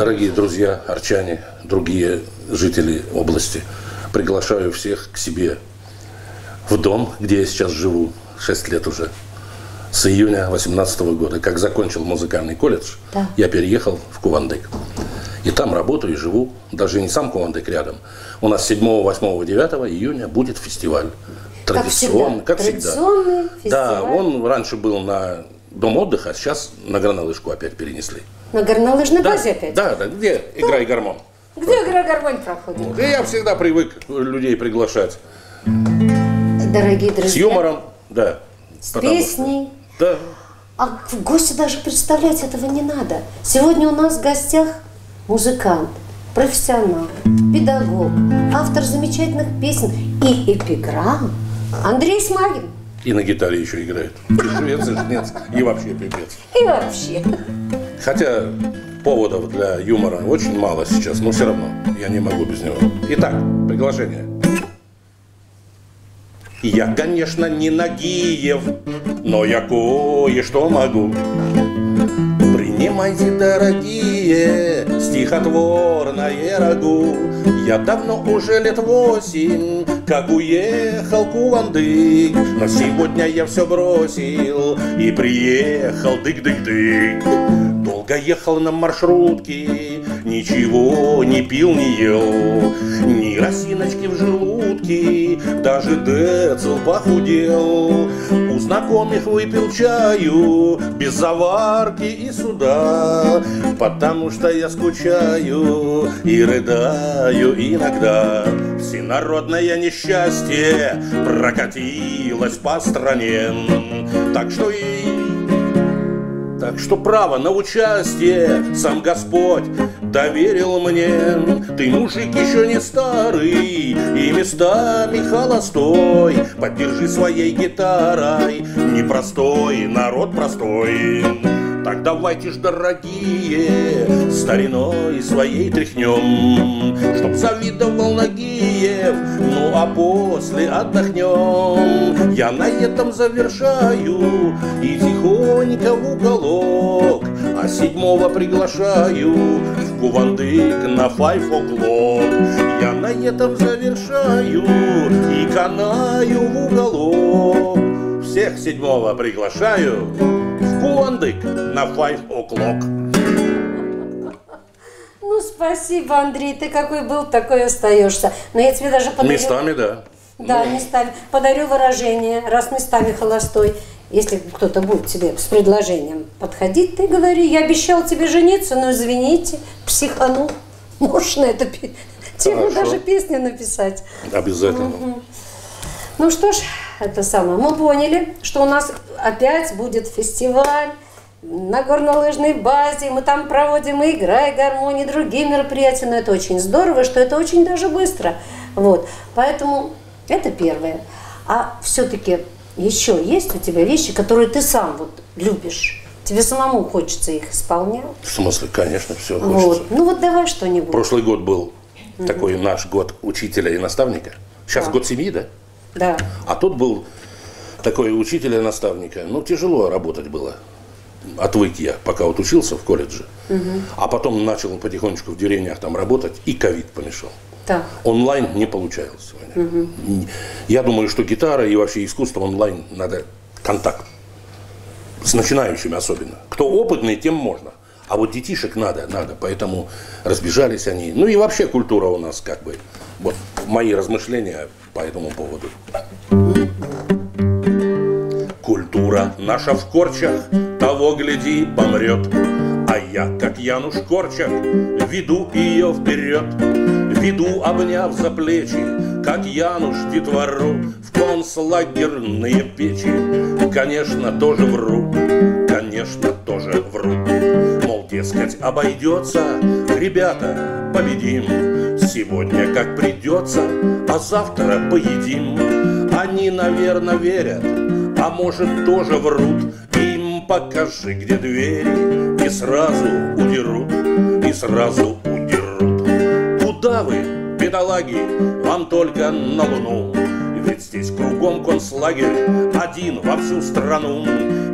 Дорогие друзья, арчане, другие жители области, приглашаю всех к себе в дом, где я сейчас живу, 6 лет уже. С июня 2018 года. Как закончил музыкальный колледж, я переехал в Кувандык. И там работаю и живу. Даже не сам Кувандык рядом. У нас 7, 8, 9 июня будет фестиваль. Традиционный, как всегда. Традиционный фестиваль. Да, он раньше был на Дом отдыха, а сейчас на горнолыжку опять перенесли. На горнолыжной базе опять? Да, где «Играй гармон». Где «Играй гармон» проходит? Вот. И я всегда привык людей приглашать. Дорогие друзья. С юмором, да. С песней. Да. А в гости даже представлять этого не надо. Сегодня у нас в гостях музыкант, профессионал, педагог, автор замечательных песен и эпиграмм Андрей Смагин. И на гитаре еще играет. Певец, жнец и вообще певец. И вообще. Хотя поводов для юмора очень мало сейчас, но все равно я не могу без него. Итак, приглашение. Я, конечно, не Нагиев, но я кое-что могу. Принимайте, дорогие, стихотворное рагу. Я давно уже лет 8, как уехал в Кувандык, но сегодня я все бросил и приехал дык-дык-дык. Долго ехал на маршрутке, ничего не пил, не ел, ни росиночки в желудке, даже децл похудел. У знакомых выпил чаю, без заварки и суда, потому что я скучаю и рыдаю иногда. Всенародное несчастье прокатилось по стране, так что право на участие сам Господь доверил мне. Ты мужик еще не старый и местами холостой, поддержи своей гитарой непростой народ простой. Так давайте ж, дорогие, стариной своей тряхнем, чтоб завидовал Нагиев, ну а после отдохнем. Я на этом завершаю и тихонько в уголок, а 7-го приглашаю в Кувандык на 5 o'clock. Я на этом завершаю и канаю в уголок. Всех 7-го приглашаю в Кувандык на 5 o'clock. Ну, спасибо, Андрей, ты какой был, такой остаешься. Но я тебе даже подарю... Местами, да. Да, местами. Подарю выражение, раз местами холостой. Если кто-то будет тебе с предложением подходить, ты говори, я обещал тебе жениться, но извините, психанул. Можешь на эту тему даже песню написать. Обязательно. Угу. Ну что ж, это самое. Мы поняли, что у нас опять будет фестиваль на горнолыжной базе. Мы там проводим и «Играй гармонии», и другие мероприятия. Но это очень здорово, что это очень даже быстро. Вот. Поэтому это первое. А все-таки еще есть у тебя вещи, которые ты сам вот любишь? Тебе самому хочется их исполнять? В смысле, конечно, все хочется. Вот. Ну вот давай что-нибудь. Прошлый год был такой наш год учителя и наставника. Сейчас год семьи, да? Да. А тот был такой учителя и наставника. Ну, тяжело работать было. Отвык я, пока вот учился в колледже. А потом начал потихонечку в деревнях там работать, и ковид помешал. Да. Онлайн не получалось. Я думаю, что гитара и вообще искусство онлайн надо контакт. С начинающими особенно. Кто опытный, тем можно. А вот детишек надо. Поэтому разбежались они. Ну и вообще культура у нас как бы. Вот мои размышления по этому поводу. Культура наша в корчах, того гляди помрет. А я, как Януш Корчак, веду ее вперед. Веду, обняв за плечи, как Януш детвору, в концлагерные печи. Конечно, тоже вру, конечно, тоже вру. Мол, дескать, обойдется, ребята, победим. Сегодня как придется, а завтра поедим. Они, наверное, верят, а может, тоже врут. Им покажи, где двери, и сразу удерут, и сразу удерут. Куда вы, бедолаги, вам только на Луну? Ведь здесь кругом концлагерь, один во всю страну.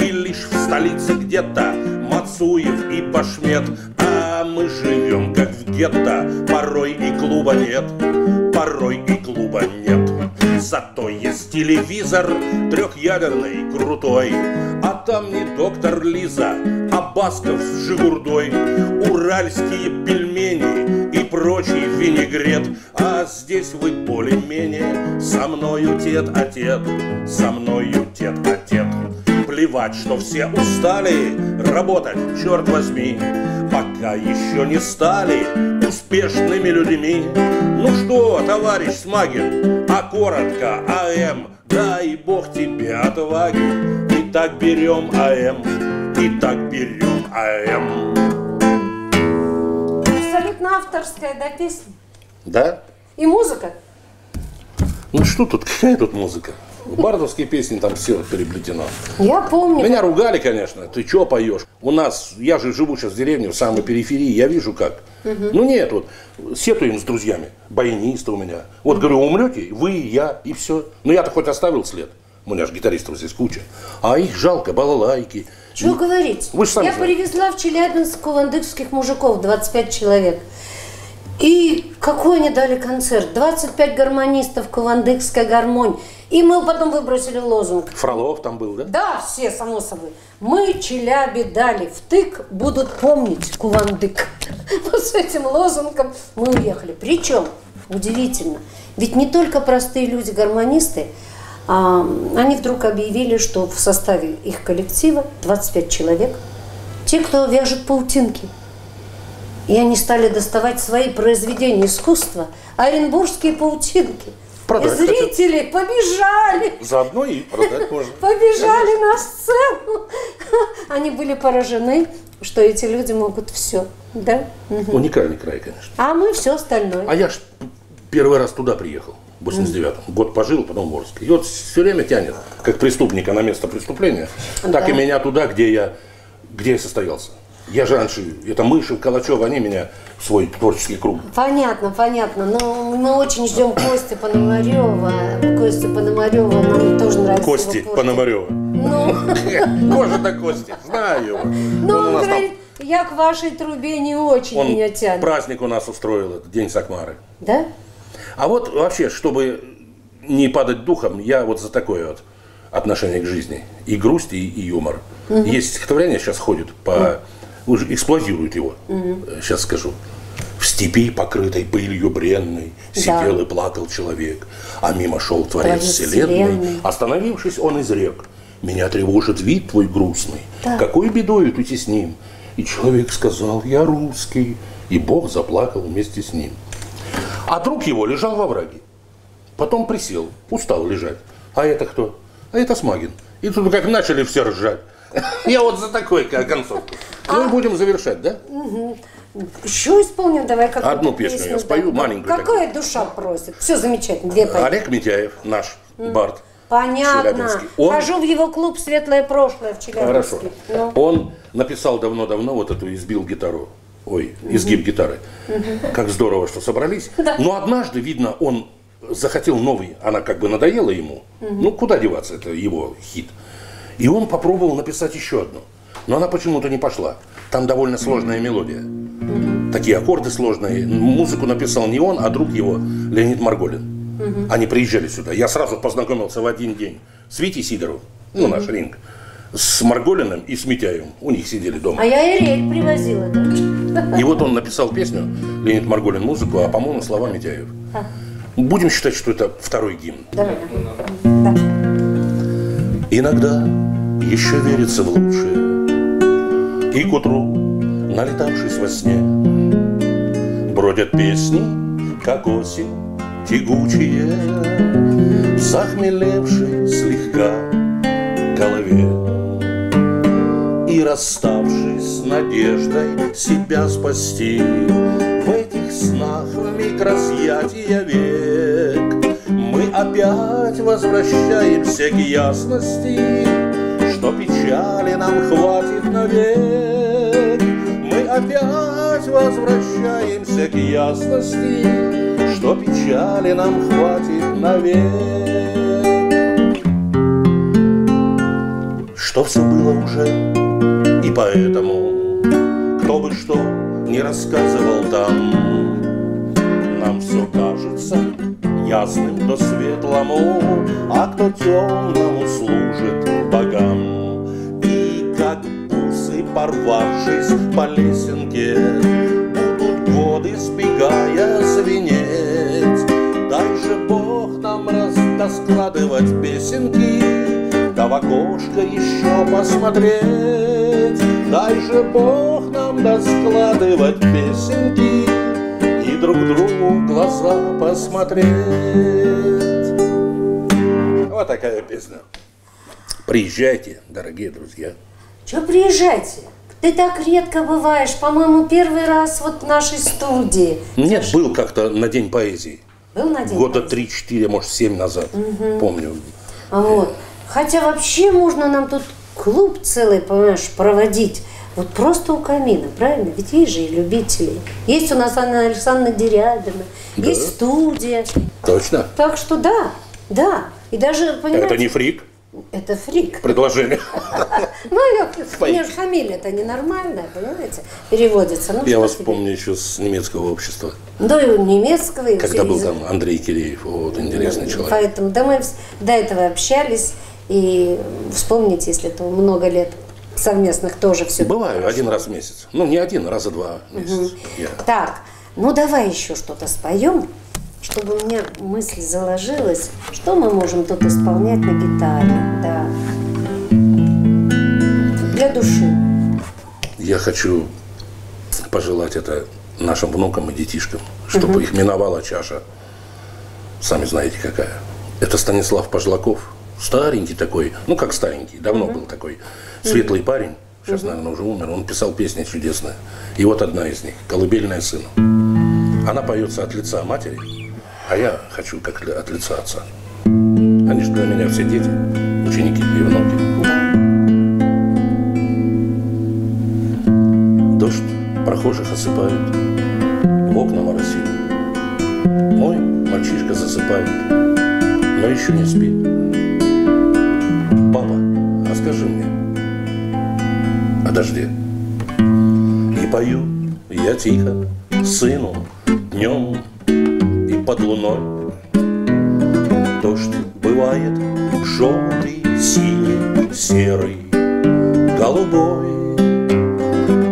И лишь в столице где-то Мацуев и Башмет, а А мы живем как в гетто, порой и клуба нет, порой и клуба нет. Зато есть телевизор трехъядерный, крутой, а там не доктор Лиза, а Басков с Жигурдой, уральские пельмени и прочий винегрет. А здесь вы более-менее со мною тет-а-тет, со мною тет-а-тет. Плевать, что все устали работать, черт возьми, пока еще не стали успешными людьми. Ну что, товарищ Смагин, а коротко АМ, дай бог тебе отваги. И так берем АМ, и так берем АМ. Абсолютно авторская, да, песня? Да? И музыка? Ну что тут, какая тут музыка? В бардовские песни там все переплетено. Я помню. Меня ругали, конечно. Ты что поешь? У нас, я же живу сейчас в деревне, в самой периферии, я вижу как. Ну нет, вот сетуем с друзьями, баянисты у меня. Вот говорю, умрете, вы, я и все. Ну я-то хоть оставил след. У меня же гитаристов здесь куча. А их жалко, балалайки. Что говорить? Вы же сами Я знаете. привезла в Челябинск кувандыкских мужиков, 25 человек. И какой они дали концерт? 25 гармонистов, кувандыкская гармонь. И мы потом выбросили лозунг. Фролов там был, да? Да, все, само собой. Мы Челяби дали втык, будут помнить кувандык. Вот с этим лозунгом мы уехали. Причем, удивительно, ведь не только простые люди-гармонисты, они вдруг объявили, что в составе их коллектива 25 человек, те, кто вяжет паутинки. И они стали доставать свои произведения искусства, оренбургские паутинки. Продать И зрители побежали. Заодно и продать можно. Побежали на сцену. Они были поражены, что эти люди могут все. Да? Уникальный край, конечно. А мы все остальное. А я ж первый раз туда приехал, в 89-м. Год пожил, потом в Орске. И вот все время тянет, как преступника на место преступления, так и меня туда, где я состоялся. Я же раньше, это Мышев, Калачев, они меня в свой творческий круг. Понятно, понятно. Но мы очень ждем Кости Пономарева. Костя Пономарева нам тоже нравится. Кости Пономарева. Ну, Кожа до кости, знаю его. ну он говорит, я к вашей трубе не очень Он меня тянет. праздник у нас устроил, это День Сакмары. Да? А вот вообще, чтобы не падать духом, я вот за такое вот отношение к жизни. И грусть, и юмор. Есть стихотворение, сейчас ходит по... Уже эксплуатируют его, сейчас скажу. В степи, покрытой пылью бренной, сидел и плакал человек, а мимо шел Творец вселенной. Остановившись, он изрек: меня тревожит вид твой грустный, какой бедою ты тесним. И человек сказал: я русский, и Бог заплакал вместе с ним. А друг его лежал во враге, потом присел, устал лежать. А это кто? А это Смагин. И тут как начали все ржать. Я вот за такой концовку. Ну и будем завершать, да? Еще исполним, давай какую-то Одну песню я спою, маленькую. Какая душа просит. Все замечательно, две поем. Олег Митяев, наш бард. Понятно. Челябинский. Он... Хожу в его клуб «Светлое прошлое» в Челябинске. Хорошо. Ну. Он написал давно-давно вот эту «Избил гитару». Ой, изгиб гитары. Как здорово, что собрались. Да. Но однажды, видно, он захотел новый, она как бы надоела ему. Ну, куда деваться, это его хит. И он попробовал написать еще одну. Но она почему-то не пошла. Там довольно сложная мелодия. Такие аккорды сложные. Музыку написал не он, а друг его, Леонид Марголин. Они приезжали сюда. Я сразу познакомился в один день с Витей Сидоровым, ну наш ринг, с Марголиным и с Митяевым. У них сидели дома. А я и рель привозила, да? И вот он написал песню, Леонид Марголин музыку, а по-моему слова Митяев. Будем считать, что это второй гимн. Давай. Да. Иногда еще верится в лучшее, и к утру, налетавшись во сне, бродят песни, как осень, тягучие, в захмелевшей слегка голове. И расставшись с надеждой себя спасти, в этих снах вмиг разъятия век, мы опять возвращаемся к ясности, что печали нам хватит навек. Мы опять возвращаемся к ясности, что печали нам хватит навек. Что все было уже, и поэтому, кто бы что не рассказывал там. Нам все кажется ясным, кто светлому, а кто темному служит богам. И как бусы, порвавшись по лесенке, будут годы, сбегая, звенеть. Дай же Бог нам раскладывать песенки, да в окошко еще посмотреть. Дай же Бог нам складывать песенки и друг другу в глаза посмотреть. Вот такая песня. Приезжайте, дорогие друзья. Че приезжайте? Ты так редко бываешь, по-моему, первый раз вот в нашей студии. Нет, был как-то на День поэзии. Был на День года поэзии? 3-4, может 7 назад, помню. Вот. Хотя вообще можно нам тут клуб целый, понимаешь, проводить. Вот просто у камина, правильно? Ведь есть же и любители. Есть у нас Анна Александровна Дерябина, Да. есть студия. Точно? Так что да. И даже, понимаете... Это не фрик? Это фрик. Предложение. Ну, у меня же фамилия-то ненормальная, понимаете, переводится. Ну, Я вас тебе? помню еще с немецкого общества. Да, и у немецкого. И Когда был из- там Андрей Киреев, вот, интересный человек. Поэтому, да, мы до этого общались. И вспомните, если это много лет совместных тоже все. Бываю один раз в месяц. Ну, не один, раза два в месяц. Я. Так, ну давай еще что-то споем, чтобы у меня мысль заложилась, что мы можем тут исполнять на гитаре, да. Для души. Я хочу пожелать это нашим внукам и детишкам, чтобы их миновала чаша. Сами знаете какая. Это Станислав Пожлаков. Старенький такой, ну как старенький, давно был такой светлый парень. Сейчас, наверное, уже умер. Он писал песни чудесные. И вот одна из них, «Колыбельная сыну». Она поется от лица матери, а я хочу как от лица отца. Они же для меня все дети, ученики и внуки. Дождь прохожих осыпает, в окна моросит. Мой мальчишка засыпает, но еще не спит. Папа, а скажи мне о дожде. И пою я тихо сыну днем и под луной. Дождь бывает желтый, синий, серый, голубой.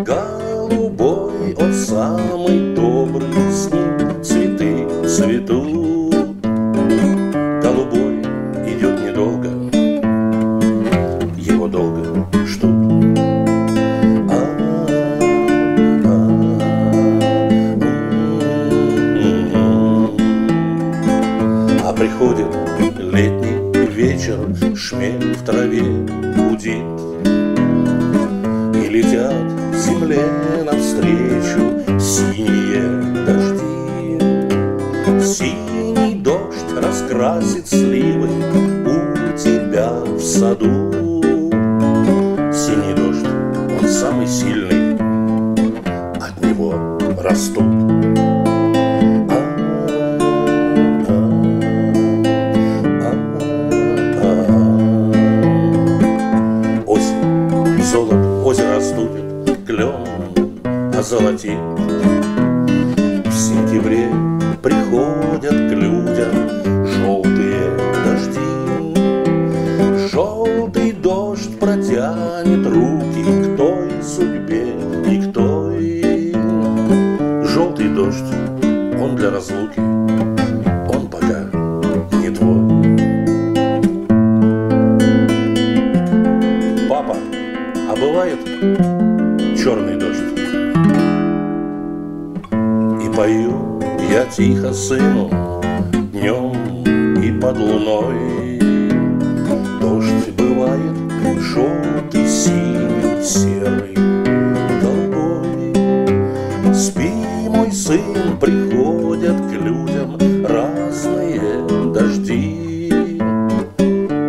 Голубой, он самый добрый, с ним цветы цветут. Голубой идет недолго, его долго ждут. А приходит летний вечер, шмель в траве гудит, и летят земле навстречу синие дожди. Синий дождь раскрасит сливы у тебя в саду. Синий дождь, он самый сильный, от него растут. Осень, золото, озеро остудит, клен озолотит. В сентябре приходят к людям желтые дожди. Желтый дождь протянет руки к той судьбе и к той. Желтый дождь, он для разлуки, он пока не твой. Папа, а бывает черный дождь? И пою я тихо сыну днем и под луной. Дождь бывает желтый, синий, серый, голубой. Спи, мой сын, приходят к людям разные дожди.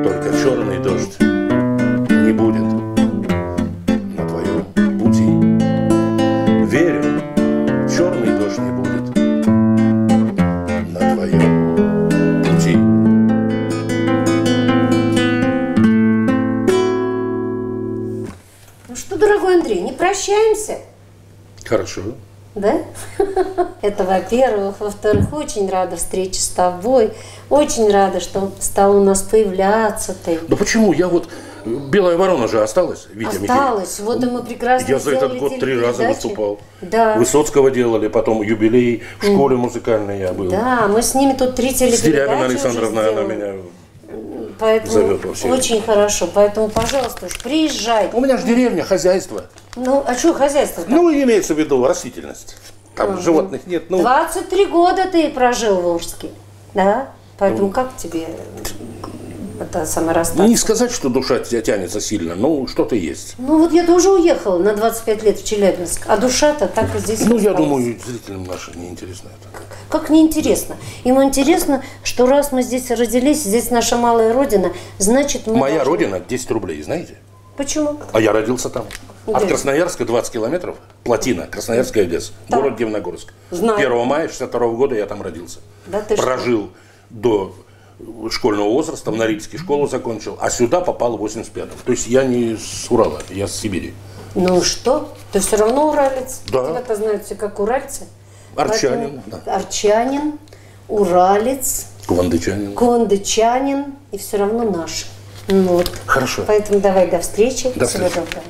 Только черный дождь не будет на твоем пути. Верю, черный дождь не будет на твоем пути. Ну что, дорогой Андрей, не прощаемся? Хорошо. Да? Это во-первых. Во-вторых, очень рада встрече с тобой. Очень рада, что стал у нас появляться ты. Да почему? Я вот... Белая ворона же осталась, Витя Михеев. Осталась. Вот и мы прекрасно Я за этот год 3 раза выступал. Да. Высоцкого делали, потом юбилей, в школе музыкальной я был. Да, мы с ними тут 3 телепередачи Стерябина Александровна, она меня поэтому зовет во все. очень хорошо. Поэтому, пожалуйста, уж приезжай. У меня же деревня, хозяйство. Ну, а что хозяйство-то? Ну, имеется в виду растительность. Там животных нет. Ну, 23 года ты прожил в Волжске, да? Поэтому как тебе это саморастаться? не сказать, что душа тянется сильно, но что-то есть. Ну вот я тоже уехала на 25 лет в Челябинск, а душа-то так и здесь Ну, я осталась. думаю, зрителям нашим неинтересно это. Как неинтересно. Им интересно, что раз мы здесь родились, здесь наша малая родина, значит мы Моя должны- родина 10 рублей, знаете? Почему? А я родился там. Где? От Красноярска 20 километров, плотина, Красноярская ГЭС, Да. город Дивногорск. Знаю. 1 мая 62 года я там родился. Да ты что? Прожил до школьного возраста, в Норильске школу закончил, а сюда попал в 85-м. То есть я не с Урала, я с Сибири. Ну что? Ты все равно уралец. Да. Тебя-то знают все как уральцы. Арчанин, Поэтому да. Арчанин, уралец, Кувандычанин. куандычанин и все равно наш. Ну вот. Хорошо. Поэтому давай до встречи. До Всего встречи. доброго.